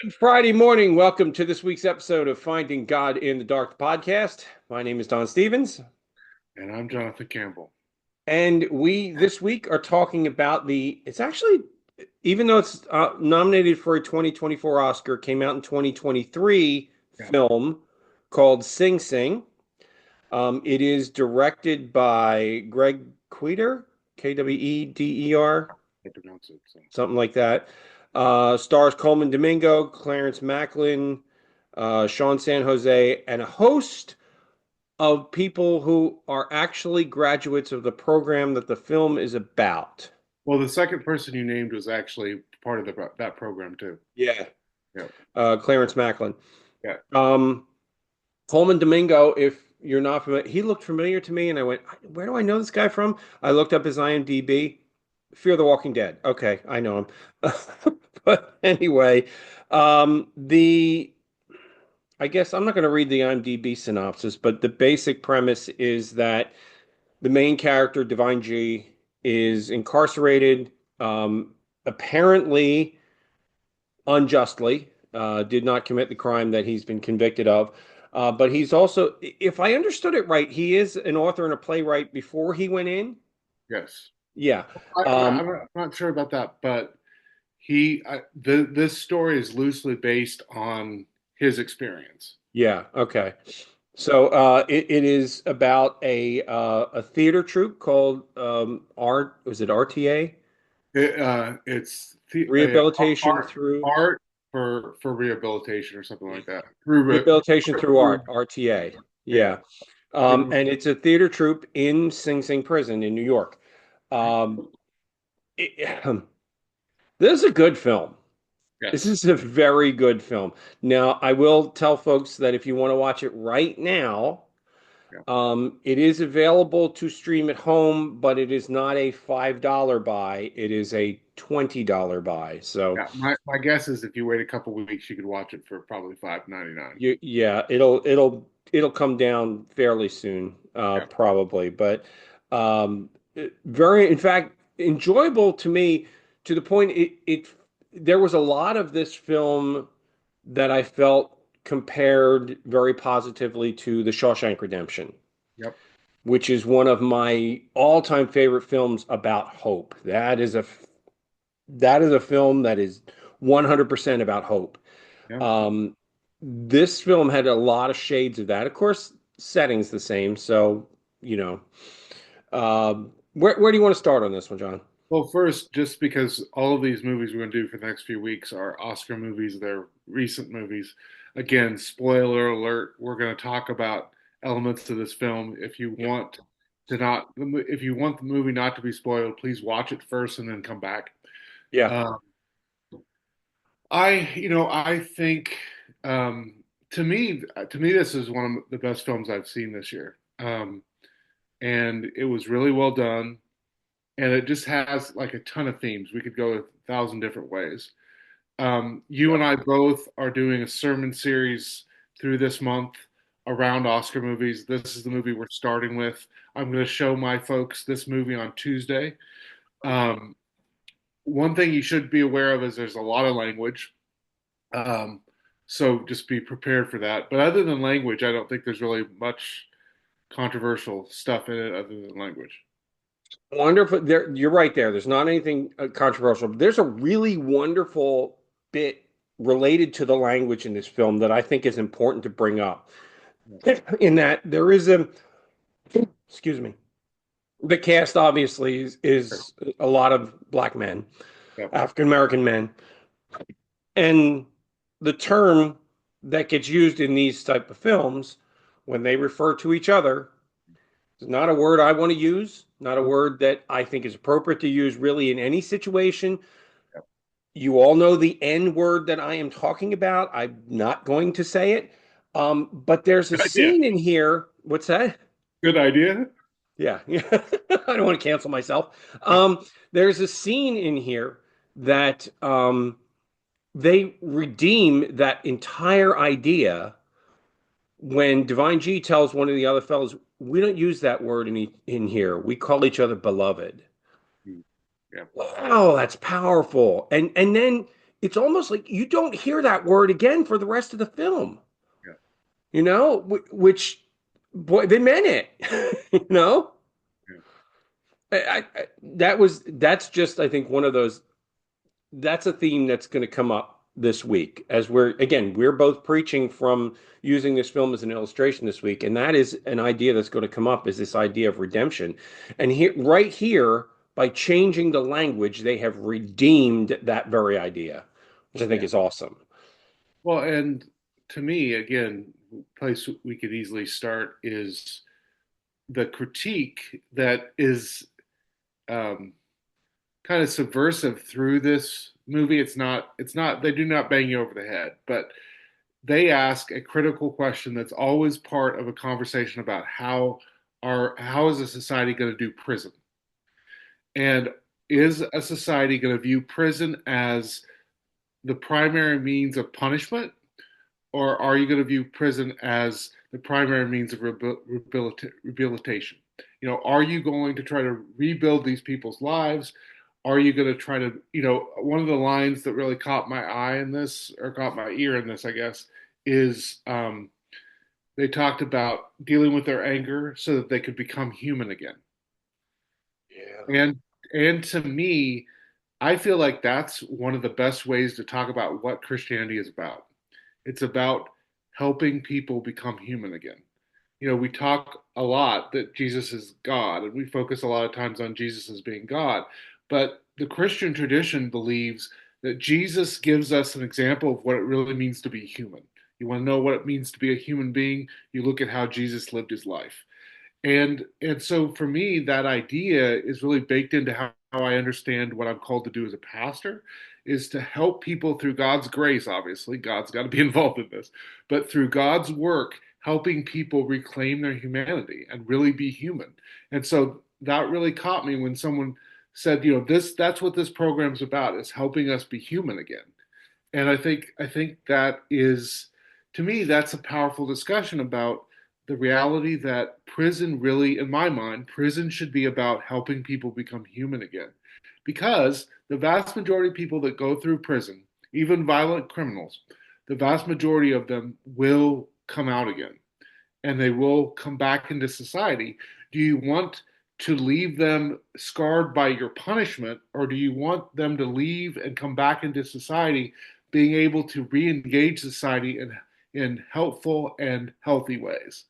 Good Friday morning. Welcome to this week's episode of Finding God in the Dark podcast. My name is Don Stevens, And I'm Jonathan Campbell. and we this week are talking about it's actually, even though it's nominated for a 2024 Oscar, came out in 2023 Yeah, film called Sing Sing. It is directed by Greg Queder, Kweder, I pronounce it. So. something like that. Stars Coleman Domingo, Clarence Macklin, Sean San Jose, and a host of people who are actually graduates of the program that the film is about. Well, the second person you named was actually part of that program too. Yeah. Yeah, Clarence Macklin. yeah. Um, Coleman Domingo, if you're not familiar, he looked familiar to me, and I went, "Where do I know this guy from?" I looked up his IMDb. Fear the Walking Dead. Okay, I know him. But anyway, the I guess I'm not going to read the IMDb synopsis, but the basic premise is that the main character, Divine G, is incarcerated, apparently unjustly, did not commit the crime that he's been convicted of. But he's also, if I understood it right, he is an author and a playwright before he went in. Yes. Yeah. I'm not sure about that, but this story is loosely based on his experience. Yeah. Okay. So it is about a theater troupe called was it RTA? It's Rehabilitation art, through art for rehabilitation or something like that. Through Rehabilitation through through art, RTA. yeah. Yeah. And it's a theater troupe in Sing Sing Prison in New York. Um, it, this is a good film. This Yes. is a very good film. Now, I will tell folks that if you want to watch it right now, Yeah. it is available to stream at home, but it is not a $5 buy. It is a $20 buy. So Yeah. My guess is if you wait a couple weeks, you could watch it for probably $5.99. yeah, it'll come down fairly soon, Yeah. probably. But very, in fact, enjoyable to me, to the point it there was a lot of this film that I felt compared very positively to The Shawshank Redemption, Yep. which is one of my all-time favorite films about hope. That is a film that is 100% about hope. Yeah. Um, this film had a lot of shades of that. Of course, setting's the same, so you know. Where do you want to start on this one, John? Well, first, just because all of these movies we're going to do for the next few weeks are Oscar movies, they're recent movies. Again, spoiler alert, we're going to talk about elements of this film. If you want the movie not to be spoiled, please watch it first and then come back. Yeah, Uh, I think, um, to me, this is one of the best films I've seen this year. And it was really well done. And it just has like a ton of themes. We could go a thousand different ways. You yeah, and I both are doing a sermon series through this month around Oscar movies. This is the movie we're starting with. I'm going to show my folks this movie on Tuesday. Um, One thing you should be aware of is there's a lot of language. Um, so just be prepared for that. But other than language, I don't think there's really much controversial stuff in it other than language. wonderful. There, you're right there. There's not anything controversial. But there's a really wonderful bit related to the language in this film that I think is important to bring up. In that there is excuse me, the cast obviously is a lot of black men, Yeah. African American men, and the term that gets used in these type of films when they refer to each other is not a word I want to use, not a word that I think is appropriate to use really in any situation. Yeah. You all know the N word that I am talking about. I'm not going to say it. But there's a Good idea. scene in here. What's that? Good idea. Yeah, yeah. I don't want to cancel myself. There's a scene in here that they redeem that entire idea when Divine G tells one of the other fellows, "We don't use that word in here. We call each other beloved." Yeah. Wow, that's powerful. And then it's almost like you don't hear that word again for the rest of the film, Yeah, which, boy, they meant it, you know? yeah, That's just, I think, one of those, that's a theme that's going to come up this week as we're both preaching from using this film as an illustration this week, and that is an idea that's going to come up, is this idea of redemption. And here, right here, by changing the language, they have redeemed that very idea, which I think yeah. is awesome. Well, and to me, again, place we could easily start is the critique that is um, kind of subversive through this movie. It's not they do not bang you over the head, but they ask a critical question that's always part of a conversation about how is a society going to do prison, and is a society going to view prison as the primary means of punishment, or are you going to view prison as the primary means of rehabilitation? Are you going to try to rebuild these people's lives? Are you going to try to, one of the lines that really caught my eye in this, or caught my ear in this, I guess, is they talked about dealing with their anger so that they could become human again. Yeah. And and to me, I feel like that's one of the best ways to talk about what Christianity is about. It's about helping people become human again. We talk a lot that Jesus is God, and we focus a lot of times on Jesus as being God. But the Christian tradition believes that Jesus gives us an example of what it really means to be human. You want to know what it means to be a human being? You look at how Jesus lived his life. And so for me, that idea is really baked into how I understand what I'm called to do as a pastor, is to help people through God's grace. Obviously, God's got to be involved in this, but through God's work, helping people reclaim their humanity and really be human. And so that really caught me when someone said, that's what this program's about, is helping us be human again. And I think that is, to me, that's a powerful discussion about the reality that prison really, in my mind, prison should be about helping people become human again. Because the vast majority of people that go through prison, even violent criminals, the vast majority of them will come out again, and they will come back into society. Do you want to leave them scarred by your punishment, or do you want them to leave and come back into society, being able to re-engage society in helpful and healthy ways?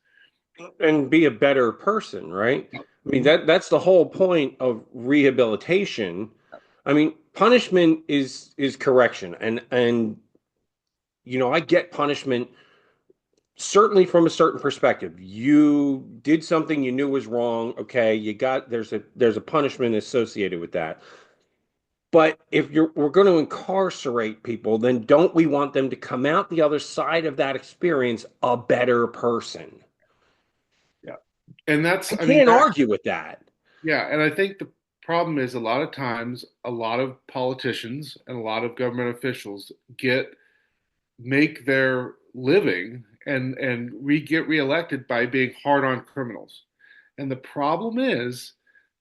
And be a better person, right? I mean, Mhm. that's the whole point of rehabilitation. I mean, punishment is correction, and I get punishment certainly from a certain perspective. You did something you knew was wrong. Okay, there's a punishment associated with that. But if we're going to incarcerate people, then don't we want them to come out the other side of that experience a better person? Yeah. And I I mean, can't argue with that. yeah, and I think the problem is a lot of times, a lot of politicians and a lot of government officials make their living and get reelected by being hard on criminals. And the problem is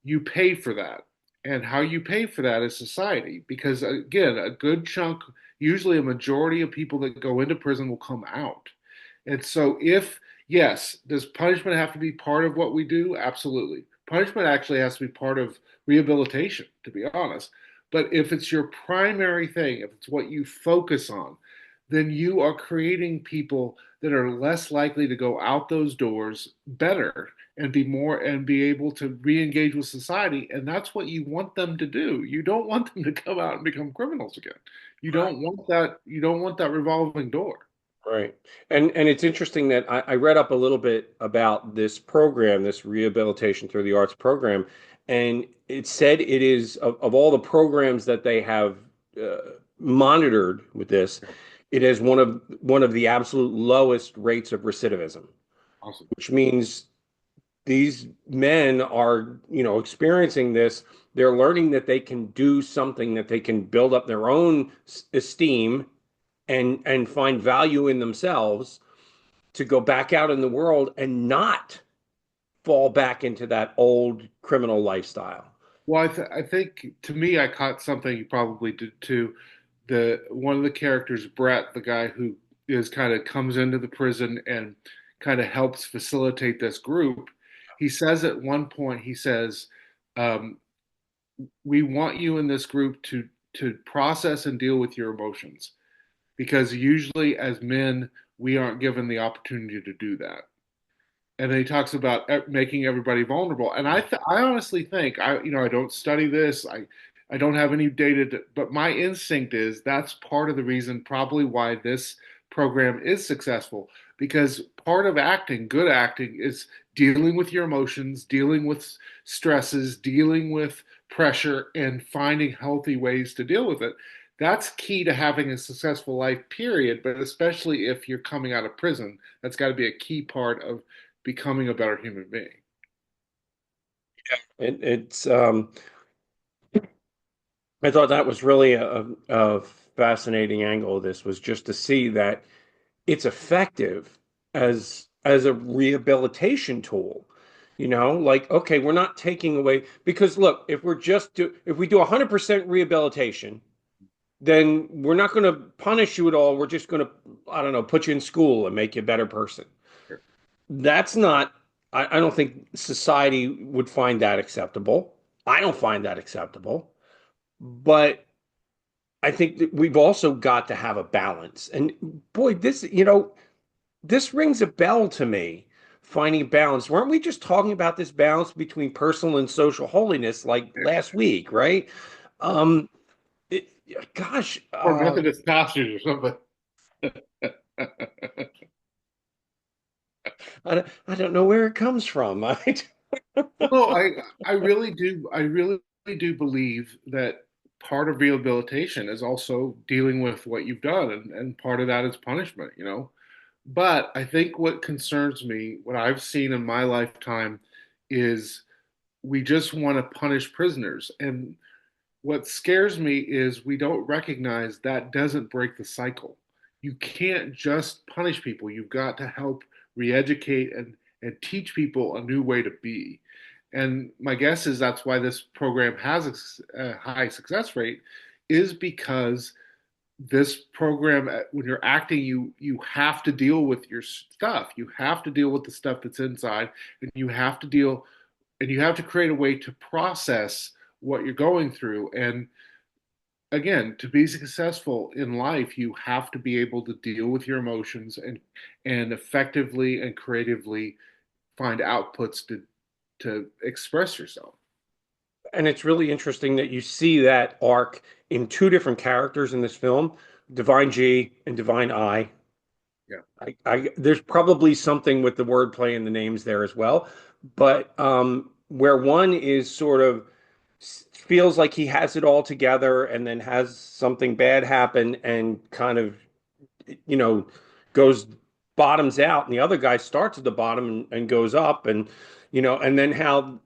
you pay for that. And how you pay for that is society. Because again, a good chunk, usually a majority of people that go into prison will come out. And so if, yes, does punishment have to be part of what we do? Absolutely. Punishment actually has to be part of rehabilitation, to be honest. But if it's your primary thing, if it's what you focus on, then you are creating people that are less likely to go out those doors better and be able to re-engage with society. And that's what you want them to do. You don't want them to come out and become criminals again. You don't want that revolving door. Right. And it's interesting that I read up a little bit about this program, this rehabilitation through the arts program, and it said it is of all the programs that they have uh, monitored with this, it is one of the absolute lowest rates of recidivism, Awesome. which means these men are, experiencing this. They're learning that they can do something, that they can build up their own esteem and find value in themselves to go back out in the world and not fall back into that old criminal lifestyle. Well, I think to me, I caught something you probably did too. the one of the characters, Brett, the guy who is kind of comes into the prison and kind of helps facilitate this group, he says at one point, he says, um, "We want you in this group to process and deal with your emotions because usually as men we aren't given the opportunity to do that." And then he talks about making everybody vulnerable. And I honestly think I don't study this. I don't have any data, but my instinct is that's part of the reason probably why this program is successful because part of acting, good acting, is dealing with your emotions, dealing with stresses, dealing with pressure, and finding healthy ways to deal with it. That's key to having a successful life, period. But especially if you're coming out of prison, that's got to be a key part of becoming a better human being. It's I thought that was really a fascinating angle of this was just to see that it's effective as a rehabilitation tool. Like, okay, we're not taking away because look, if we do 100% rehabilitation, then we're not going to punish you at all. We're just going to, I don't know, put you in school and make you a better person. That's not, I don't think society would find that acceptable. I don't find that acceptable. But I think that we've also got to have a balance. And boy, this rings a bell to me, finding balance. Weren't we just talking about this balance between personal and social holiness like last week, right? Um, it, gosh, Or Methodist pastors or something. I don't know where it comes from. No, I really do believe that part of rehabilitation is also dealing with what you've done, and part of that is punishment. But I think what concerns me, what I've seen in my lifetime, is we just want to punish prisoners. And what scares me is we don't recognize that doesn't break the cycle. You can't just punish people. You've got to help re-educate and teach people a new way to be. And my guess is that's why this program has a high success rate, is because this program, when you're acting, you have to deal with your stuff. You have to deal with the stuff that's inside, and you have to create a way to process what you're going through. And again, to be successful in life, you have to be able to deal with your emotions and effectively and creatively find outputs to express yourself. And it's really interesting that you see that arc in two different characters in this film, Divine G and Divine I. Yeah. There's probably something with the wordplay and the names there as well, but where one is sort of feels like he has it all together and then has something bad happen and kind of, you know, goes bottoms out, and the other guy starts at the bottom and goes up, and and then how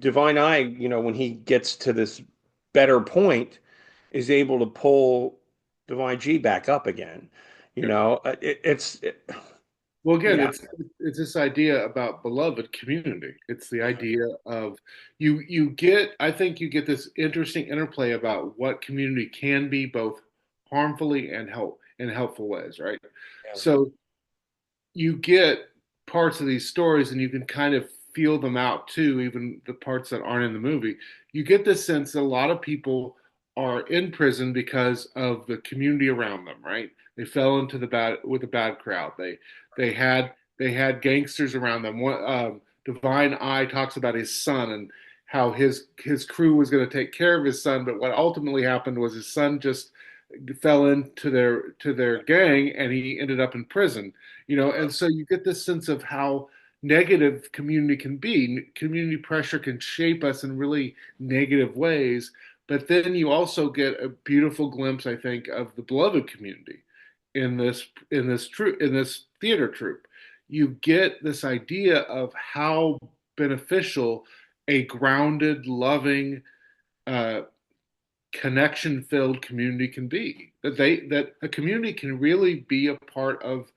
Divine Eye, when he gets to this better point, is able to pull Divine G back up again. Yeah. Well, again, Yeah. it's this idea about beloved community. It's the idea of you get I think you get this interesting interplay about what community can be both harmfully and helpful ways, right? Yeah. So you get parts of these stories and you can kind of feel them out too, even the parts that aren't in the movie. You get this sense that a lot of people are in prison because of the community around them, right? They fell into the bad with a bad crowd. They had gangsters around them. Divine Eye talks about his son and how his crew was going to take care of his son, but what ultimately happened was his son just fell into their gang and he ended up in prison. And so you get this sense of how negative community can be. Community pressure can shape us in really negative ways, but then you also get a beautiful glimpse, I think, of the beloved community in this theater troupe. You get this idea of how beneficial a grounded, loving, uh, connection filled community can be, that a community can really be a part of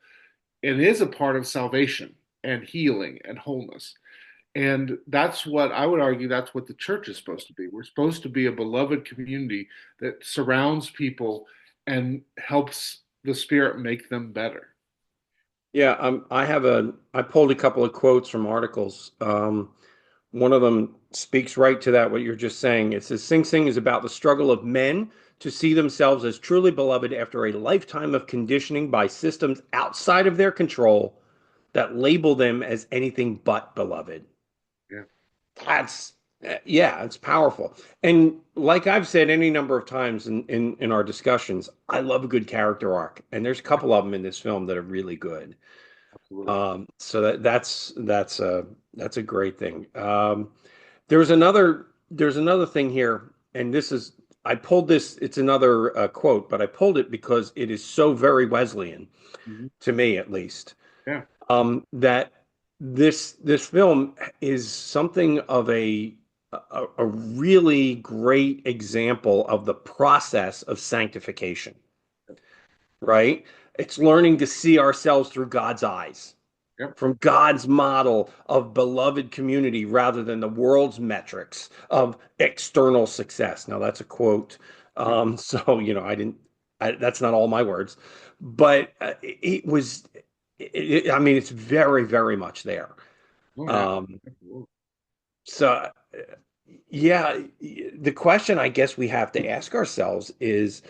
and is a part of salvation and healing and wholeness. And that's what I would argue, that's what the church is supposed to be. We're supposed to be a beloved community that surrounds people and helps the Spirit make them better. Yeah, I pulled a couple of quotes from articles. One of them speaks right to that, what you're just saying. It says Sing Sing is about the struggle of men to see themselves as truly beloved after a lifetime of conditioning by systems outside of their control that label them as anything but beloved. Yeah. That's yeah, it's powerful. And like I've said any number of times in our discussions, I love a good character arc, and there's a couple of them in this film that are really good. Absolutely. So that's a great thing. There's another thing here, and this is I pulled this. It's another quote, but I pulled it because it is so very Wesleyan Mhm. to me, at least. Yeah. That this film is something of a really great example of the process of sanctification, right? It's learning to see ourselves through God's eyes, Yep. from God's model of beloved community rather than the world's metrics of external success. Now, that's a quote. Yeah. So, that's not all my words, but it was, I mean, it's very, very much there. Oh yeah. Um, Absolutely. so, yeah, the question I guess we have to ask ourselves is,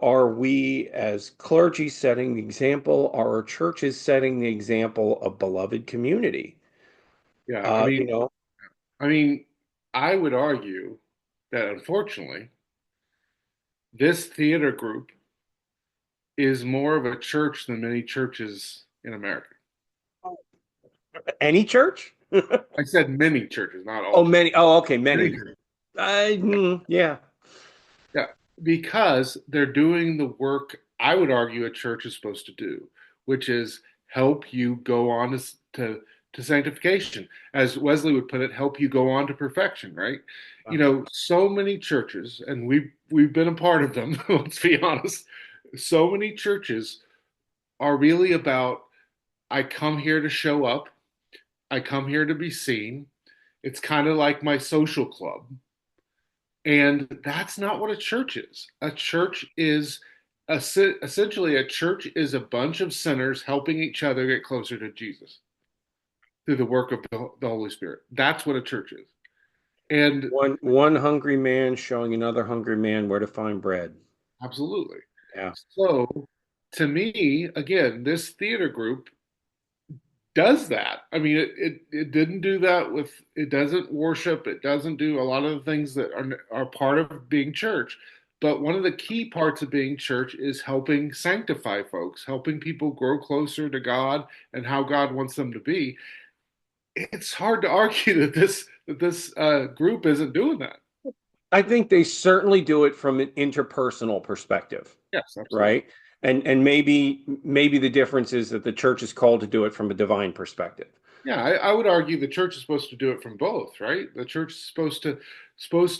are we as clergy setting the example? Are our churches setting the example of beloved community? Yeah. Uh, you know, I mean, I would argue that unfortunately, this theater group is more of a church than many churches in America. any church? I said many churches, not all Oh, churches. many. Oh, okay, Many many. churches. Yeah. Yeah, because they're doing the work I would argue a church is supposed to do, which is help you go on to sanctification. As Wesley would put it, help you go on to perfection, right? You know, so many churches, and we've been a part of them, let's be honest. So many churches are really about I come here to show up, I come here to be seen. It's kind of like my social club. And that's not what a church is. A church is essentially a church is a bunch of sinners helping each other get closer to Jesus through the work of the Holy Spirit. That's what a church is. And One hungry man showing another hungry man where to find bread. absolutely. Yeah. So to me, again, this theater group does that. I mean, it didn't do that with it doesn't worship, it doesn't do a lot of the things that are part of being church. But one of the key parts of being church is helping sanctify folks, helping people grow closer to God and how God wants them to be. It's hard to argue that this group isn't doing that. I think they certainly do it from an interpersonal perspective, Yes, absolutely. right? And maybe the difference is that the church is called to do it from a divine perspective. Yeah, I would argue the church is supposed to do it from both, right? The church is supposed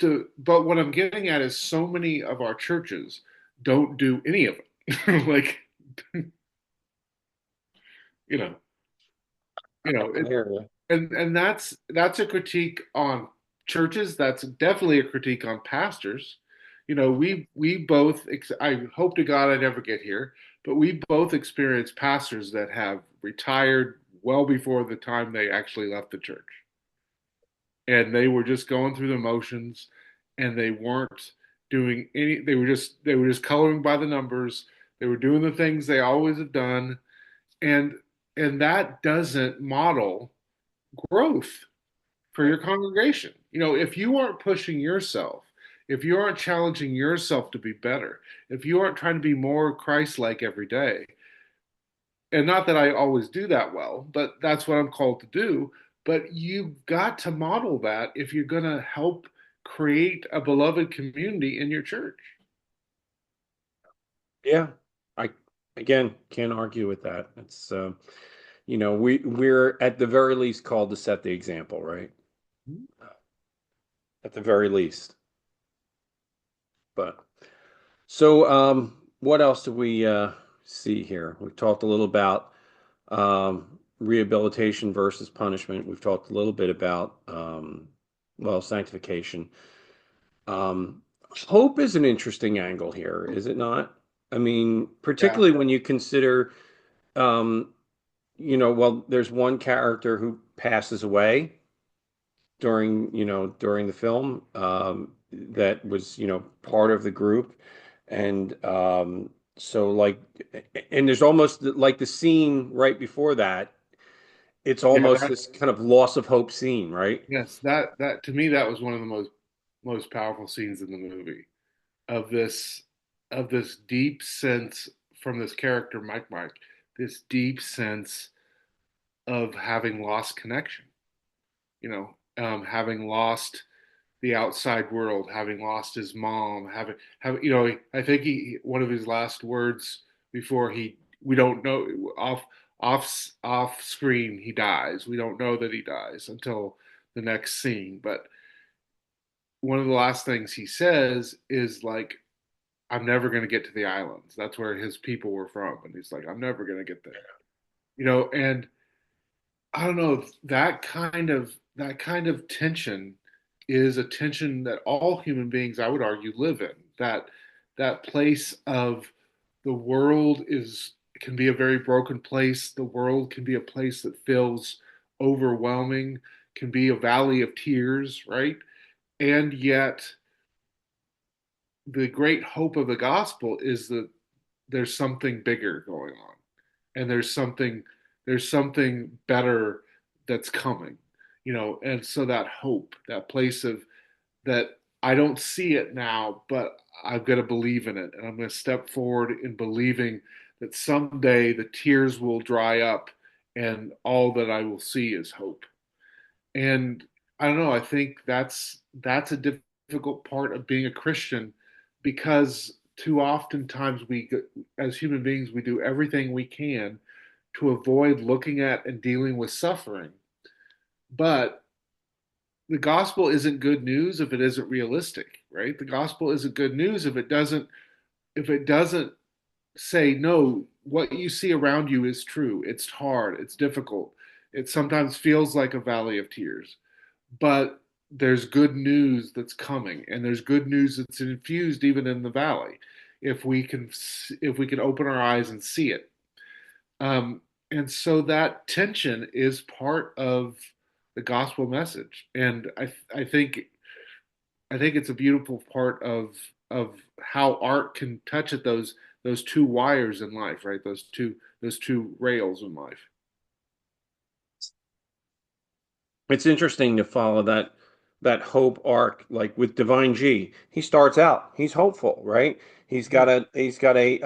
to, but what I'm getting at is so many of our churches don't do any of it. Like, you know, I hear you. and that's a critique on churches. That's definitely a critique on pastors. You know, we both. I hope to God I never get here, but we both experienced pastors that have retired well before the time they actually left the church, and they were just going through the motions, and they weren't doing any. They were just coloring by the numbers. They were doing the things they always have done, and and that doesn't model growth for your congregation. You know, if you aren't pushing yourself, if you aren't challenging yourself to be better, if you aren't trying to be more Christ-like every day, and not that I always do that well, but that's what I'm called to do. But you've got to model that if you're going to help create a beloved community in your church. Yeah. I again can't argue with that. It's we're at the very least called to set the example, right? At the very least. But so what else do we see here? We've talked a little about rehabilitation versus punishment. We've talked a little bit about well, sanctification. Um, Hope is an interesting angle here, is it not? I mean, Yeah, particularly when you consider, um, well, there's one character who passes away during the film, that was, part of the group. And so like, and there's almost like the scene right before that, it's yeah. almost That this kind of loss of hope scene, right? yes, that to me that was one of the most powerful scenes in the movie of this deep sense from this character Mike, this deep sense of having lost connection. Having lost the outside world, having lost his mom, having I think one of his last words before we don't know off screen he dies. We don't know that he dies until the next scene. But one of the last things he says is like, "I'm never going to get to the islands." That's where his people were from, and he's like, "I'm never going to get there." And I don't know, that kind of tension is a tension that all human beings, I would argue, live in. That place of the world is can be a very broken place. The world can be a place that feels overwhelming, can be a valley of tears, right? And yet the great hope of the gospel is that there's something bigger going on, and there's something better that's coming. And so that hope, that place of that, I don't see it now, but I've got to believe in it, and I'm going to step forward in believing that someday the tears will dry up and all that I will see is hope. And I don't know, I think that's a difficult part of being a Christian, because too often times as human beings, we do everything we can to avoid looking at and dealing with suffering. But the gospel isn't good news if it isn't realistic, right? The gospel isn't good news if it doesn't say, no, what you see around you is true. It's hard, it's difficult. It sometimes feels like a valley of tears, but there's good news that's coming, and there's good news that's infused even in the valley if we can open our eyes and see it. And so that tension is part of the gospel message, and I think it's a beautiful part of how art can touch at those two wires in life, right? Those two rails in life. It's interesting to follow that hope arc, like with Divine G. He starts out, he's hopeful, right? He's Yeah. got a he's got a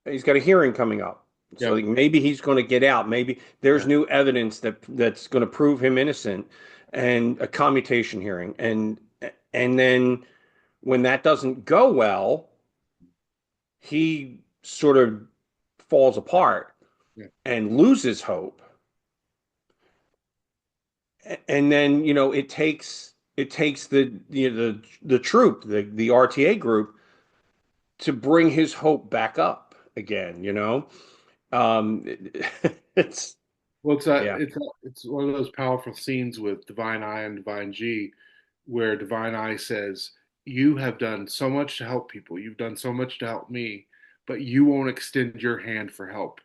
he's got a hearing coming up. So Yep. like, maybe he's going to get out. Maybe there's Yeah. new evidence that's going to prove him innocent, and a commutation hearing. And then when that doesn't go well, he sort of falls apart Yeah. and loses hope. And then, it takes the troop, the RTA group, to bring his hope back up again. Um, it's Well, it's yeah, it's one of those powerful scenes with Divine I and Divine G, where Divine I says, "You have done so much to help people. You've done so much to help me, but you won't extend your hand for help."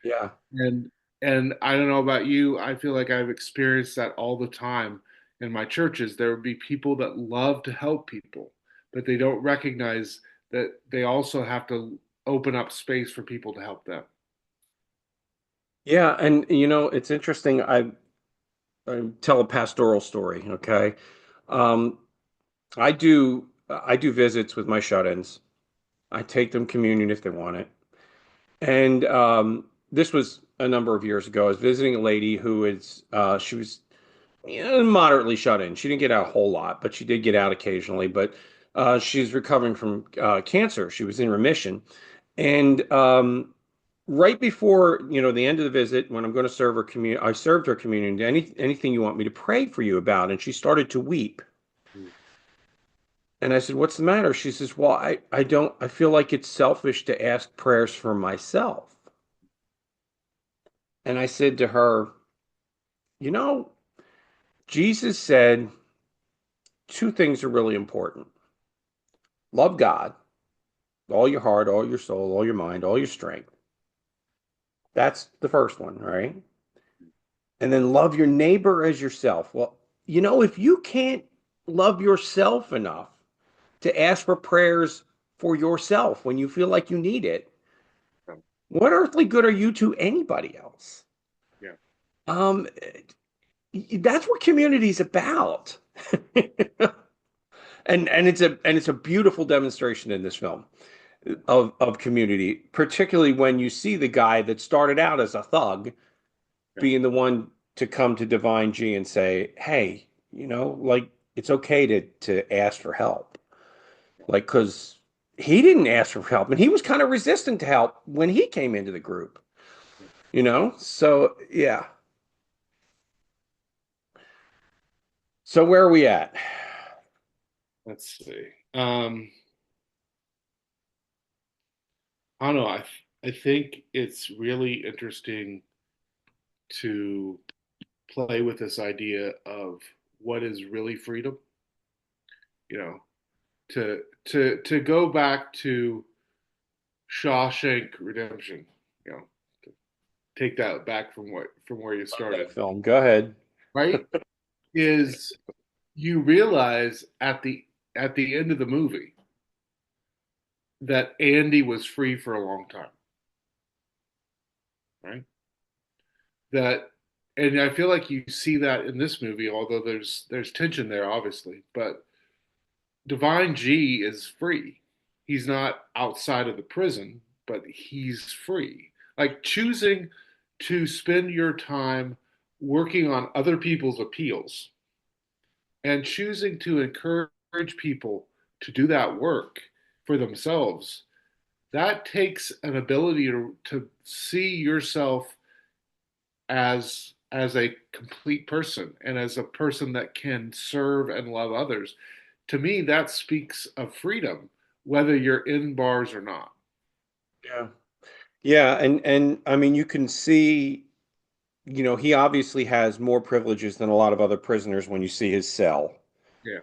yeah, And and I don't know about you, I feel like I've experienced that all the time in my churches. There would be people that love to help people, but they don't recognize that they also have to open up space for people to help them. yeah. And it's interesting. I tell a pastoral story. Okay, um, I do visits with my shut-ins. I take them communion if they want it. And this was a number of years ago. I was visiting a lady she was, moderately shut in. She didn't get out a whole lot, but she did get out occasionally. But she's recovering from cancer. She was in remission. And right before, the end of the visit, when I'm going to serve her communion, I served her communion. Anything you want me to pray for you about? And she started to weep. And I said, "What's the matter?" She says, "Well, I feel like it's selfish to ask prayers for myself." And I said to her, "You know, Jesus said two things are really important. love God, all your heart, all your soul, all your mind, all your strength. That's the first one, right? And then love your neighbor as yourself. Well, if you can't love yourself enough to ask for prayers for yourself when you feel like you need it, Yeah. what earthly good are you to anybody else? Yeah. Um, that's what community is about. And it's a beautiful demonstration in this film of community, particularly when you see the guy that started out as a thug Yeah. being the one to come to Divine G and say, "Hey, like it's okay to ask for help." Like, because he didn't ask for help and he was kind of resistant to help when he came into the group, So, yeah. So, where are we at? Let's see. I don't know. I think it's really interesting to play with this idea of what is really freedom. You know, to go back to Shawshank Redemption. You know, to take that back from where you Love started. that film. Go ahead. Right? Is you realize at the end of the movie that Andy was free for a long time, right? That and I feel like you see that in this movie, although there's tension there, obviously. But Divine G is free. He's not outside of the prison, but he's free. Like choosing to spend your time working on other people's appeals and choosing to encourage people to do that work for themselves, that takes an ability to see yourself as a complete person and as a person that can serve and love others. To me, that speaks of freedom, whether you're in bars or not. Yeah. Yeah, and I mean you can see, he obviously has more privileges than a lot of other prisoners when you see his cell. Yeah,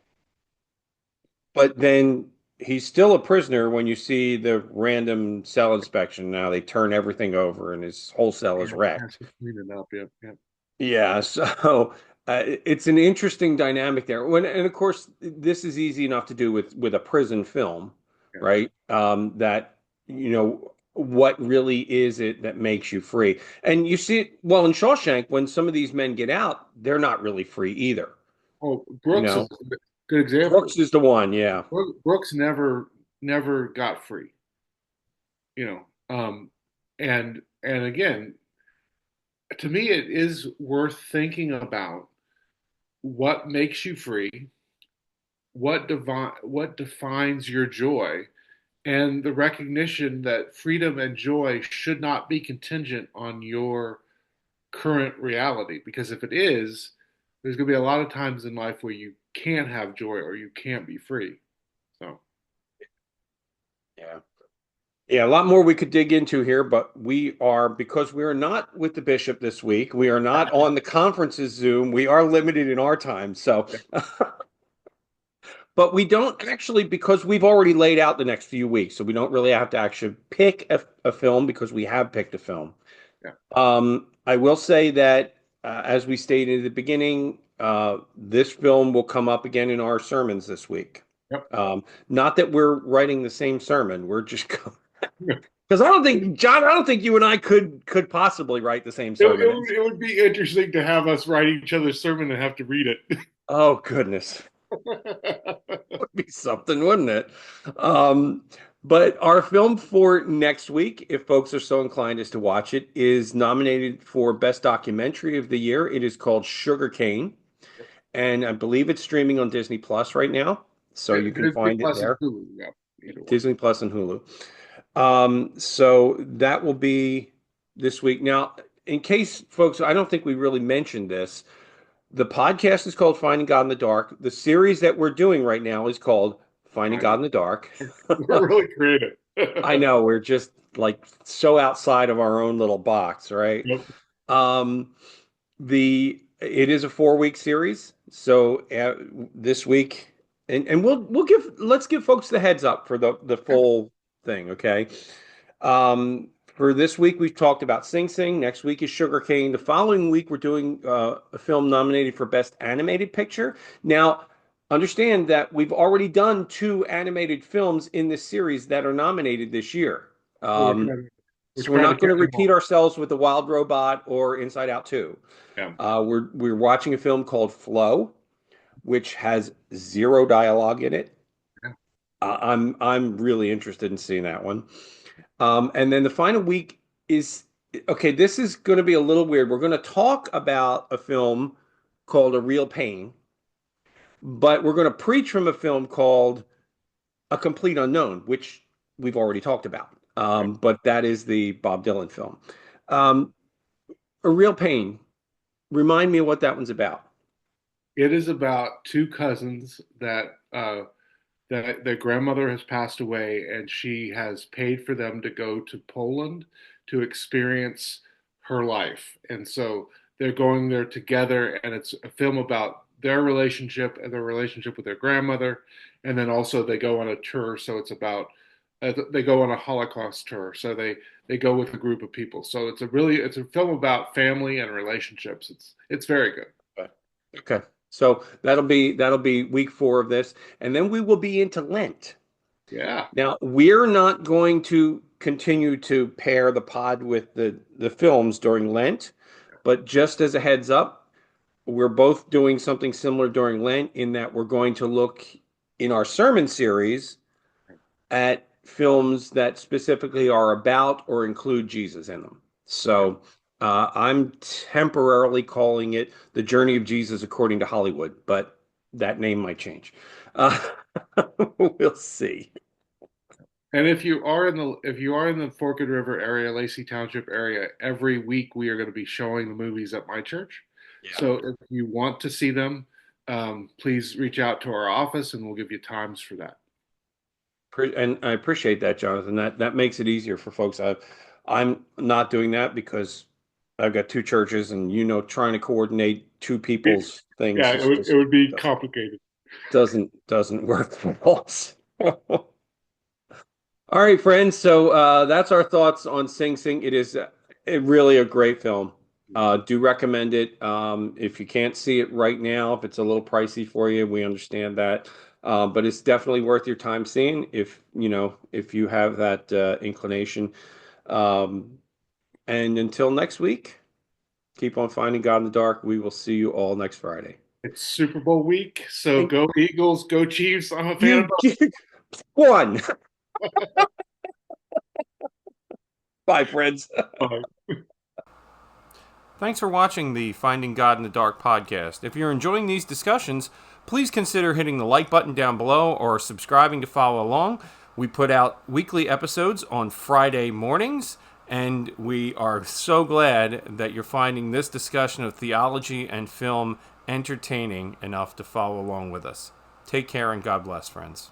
But then he's still a prisoner when you see the random cell inspection. Now they turn everything over and his whole cell is has wrecked. to clean it up. Yeah, yeah, Yeah, so it's an interesting dynamic there. And of course, this is easy enough to do with a prison film, yeah. right? That what really is it that makes you free? And you see it well in Shawshank when some of these men get out, they're not really free either. Oh, You Brooks is know, a good example. Brooks is the one, yeah. Brooks never got free. You know, and again, to me, it is worth thinking about what makes you free, what defines your joy, and the recognition that freedom and joy should not be contingent on your current reality. Because if it is, there's going to be a lot of times in life where you can't have joy or you can't be free. So, Yeah. Yeah, a lot more we could dig into here, but because we are not with the bishop this week, we are not on the conference's Zoom. We are limited in our time. So, yeah, but we don't actually, because we've already laid out the next few weeks. So we don't really have to actually pick a film because we have picked a film. yeah, I will say that, as we stated at the beginning, this film will come up again in our sermons this week. yep. Not that we're writing the same sermon, we're just Yeah. because I don't think John, I don't think you and I could possibly write the same sermon. It would be interesting to have us write each other's sermon and have to read Oh goodness, it. would be something, wouldn't it? Um, but our film for next week, if folks are so inclined as to watch it, is nominated for Best Documentary of the Year. It is called Sugarcane, and I believe it's streaming on Disney Plus right now, so you can Disney find it Plus and there. Hulu, yeah, either one. Disney Plus and Hulu. So that will be this week. Now, in case folks, I don't think we really mentioned this. The podcast is called Finding God in the Dark. The series that we're doing right now is called Finding I God know. in the Dark. We're really creative. I know we're just like so outside of our own little box, right? Yep. Um, it is a 4-week series. So this week and we'll give let's give folks the heads up for the full thing, okay? For this week, we've talked about Sing Sing. Next week is Sugar Cane. The following week, we're doing a film nominated for Best Animated Picture. Now, understand that we've already done two animated films in this series that are nominated this year. Well, Um, we're so we're trying to not going to catch them repeat all. ourselves with The Wild Robot or Inside Out 2. Yeah. We're watching a film called Flow, which has zero dialogue in it. Yeah. I'm really interested in seeing that one. And then the final week is okay. This is going to be a little weird. We're going to talk about a film called A Real Pain, but we're going to preach from a film called A Complete Unknown, which we've already talked about. Yeah. But that is the Bob Dylan film. Um, A Real Pain. Remind me what that one's about. It is about two cousins that their grandmother has passed away, and she has paid for them to go to Poland to experience her life. And so they're going there together, and it's a film about their relationship and their relationship with their grandmother. And then also they go on a tour, so it's about they go on a Holocaust tour, so they go with a group of people. So it's a film about family and relationships. It's very good. Okay. Okay. So that'll be week 4 of this, and then we will be into Lent. Yeah. Now, we're not going to continue to pair the pod with the films during Lent, but just as a heads up, we're both doing something similar during Lent in that we're going to look in our sermon series at films that specifically are about or include Jesus in them. Yeah. So I'm temporarily calling it The Journey of Jesus According to Hollywood, but that name might change. Uh, we'll see. And if you are in the Forked River area, Lacey Township area, every week we are going to be showing the movies at my church. Yeah. So if you want to see them, please reach out to our office and we'll give you times for that. And I appreciate that, Jonathan. That makes it easier for folks. I'm not doing that because I've got two churches, and trying to coordinate two people's things Yeah, is it just would be doesn't complicated. doesn't work for us. All right, friends. So that's our thoughts on Sing Sing. It is really a great film. Do recommend it. If you can't see it right now, if it's a little pricey for you, we understand that. But it's definitely worth your time seeing if you have that inclination. Um, and until next week, keep on finding God in the dark. We will see you all next Friday. It's Super Bowl week, so And go Eagles, go Chiefs. I'm a fan of you did one. Bye, friends. both. Thanks for watching the Finding God in the Dark podcast. If you're enjoying these discussions, please consider hitting the like button down below or subscribing to follow along. We put out weekly episodes on Friday mornings, and we are so glad that you're finding this discussion of theology and film entertaining enough to follow along with us. Take care and God bless, friends.